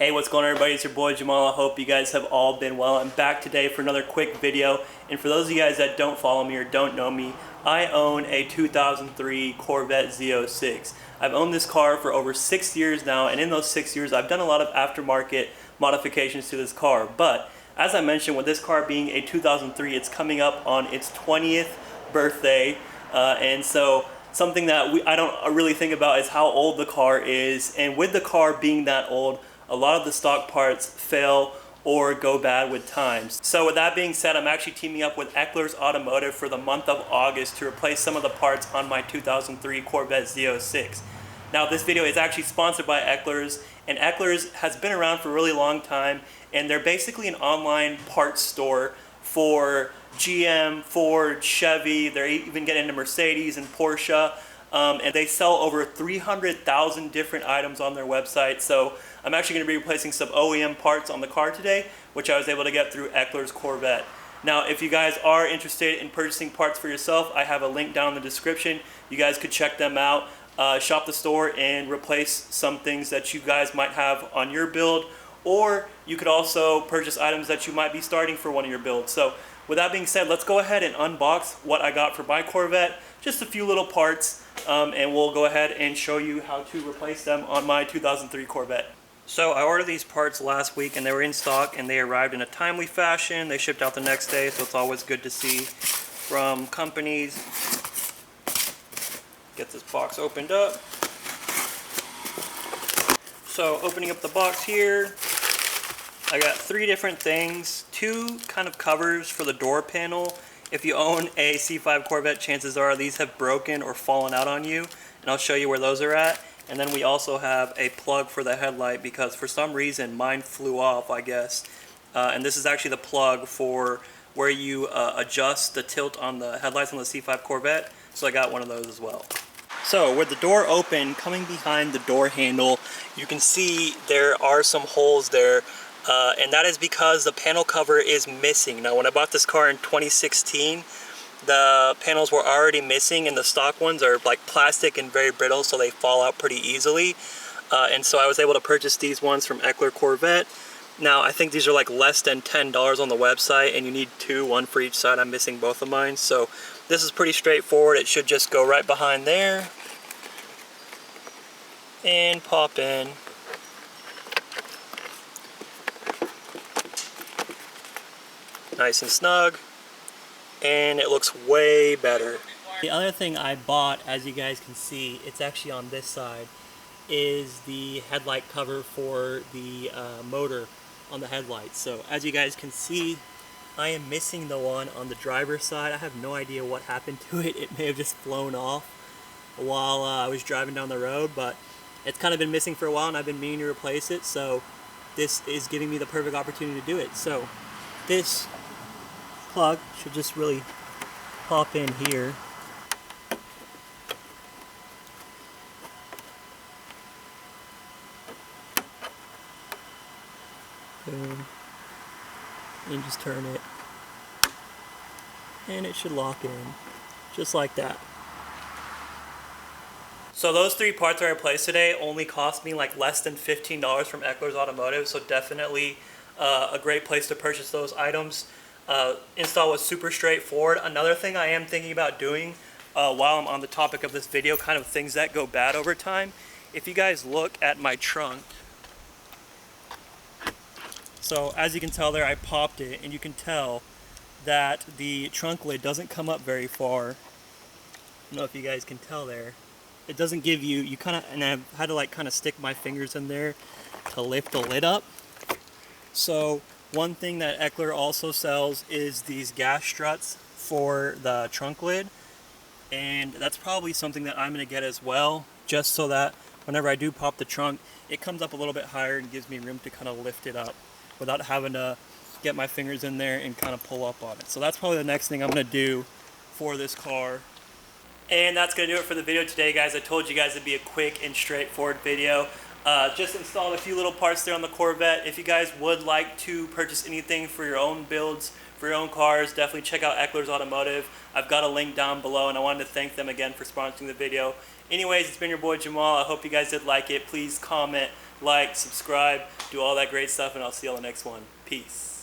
Hey, what's going on, everybody? It's your boy Jamal. I hope you guys have all been well. I'm back today for another quick video. And for those of you guys that don't follow me or don't know me, I own a 2003 Corvette Z06. I've owned this car for over 6 years now, and in those 6 years I've done a lot of aftermarket modifications to this car. But as I mentioned, with this car being a 2003, it's coming up on its 20th birthday, and so something that I don't really think about is how old the car is. And with the car being that old, a lot of the stock parts fail or go bad with time. So with that being said, I'm actually teaming up with Eckler's Automotive for the month of August to replace some of the parts on my 2003 Corvette Z06. Now this video is actually sponsored by Eckler's, and Eckler's has been around for a really long time, and they're basically an online parts store for GM, Ford, Chevy. They're even getting into Mercedes and Porsche, and they sell over 300,000 different items on their website. So I'm actually going to be replacing some OEM parts on the car today, which I was able to get through Eckler's Corvette. Now, if you guys are interested in purchasing parts for yourself, I have a link down in the description. You guys could check them out, shop the store, and replace some things that you guys might have on your build, or you could also purchase items that you might be starting for one of your builds. So with that being said, let's go ahead and unbox what I got for my Corvette, just a few little parts, and we'll go ahead and show you how to replace them on my 2003 Corvette. So I ordered these parts last week, and they were in stock, and they arrived in a timely fashion. They shipped out the next day, so it's always good to see from companies. Get this box opened up. So opening up the box here, I got 3 different things. 2 kind of covers for the door panel. If you own a C5 Corvette, chances are these have broken or fallen out on you, and I'll show you where those are at. And then we also have a plug for the headlight, because for some reason mine flew off, I guess. And this is actually the plug for where you adjust the tilt on the headlights on the C5 Corvette. So I got one of those as well. So with the door open, coming behind the door handle, you can see there are some holes there. And that is because the panel cover is missing. Now when I bought this car in 2016, the panels were already missing, and the stock ones are like plastic and very brittle, so they fall out pretty easily. And so I was able to purchase these ones from Eckler Corvette. Now I think these are like less than $10 on the website, and you need 2, 1 for each side. I'm missing both of mine, so this is pretty straightforward. It should just go right behind there and pop in. Nice and snug, and it looks way better. The other thing I bought, as you guys can see, it's actually on this side, is the headlight cover for the motor on the headlights. So as you guys can see, I am missing the one on the driver's side. I have no idea what happened to it. It may have just flown off while I was driving down the road, but it's kind of been missing for a while, and I've been meaning to replace it, so this is giving me the perfect opportunity to do it. So this plug should just really pop in here. Boom. And just turn it, and it should lock in just like that. So those 3 parts I replaced today only cost me like less than $15 from Eckler's Automotive, so definitely a great place to purchase those items. Install was super straightforward. Another thing I am thinking about doing while I'm on the topic of this video, kind of things that go bad over time, if you guys look at my trunk, so as you can tell there, I popped it, and you can tell that the trunk lid doesn't come up very far. I don't know if you guys can tell there. It doesn't give you, and I've had to like kind of stick my fingers in there to lift the lid up. So one thing that Eckler also sells is these gas struts for the trunk lid, and that's probably something that I'm going to get as well, just so that whenever I do pop the trunk, it comes up a little bit higher and gives me room to kind of lift it up without having to get my fingers in there and kind of pull up on it. So that's probably the next thing I'm going to do for this car. And that's going to do it for the video today, guys. I told you guys it'd be a quick and straightforward video. Just installed a few little parts there on the Corvette. If you guys would like to purchase anything for your own builds, for your own cars, definitely check out Eckler's Automotive. I've got a link down below, and I wanted to thank them again for sponsoring the video. Anyways, it's been your boy Jamal. I hope you guys did like it. Please comment, like, subscribe, do all that great stuff, and I'll see you on the next one. Peace.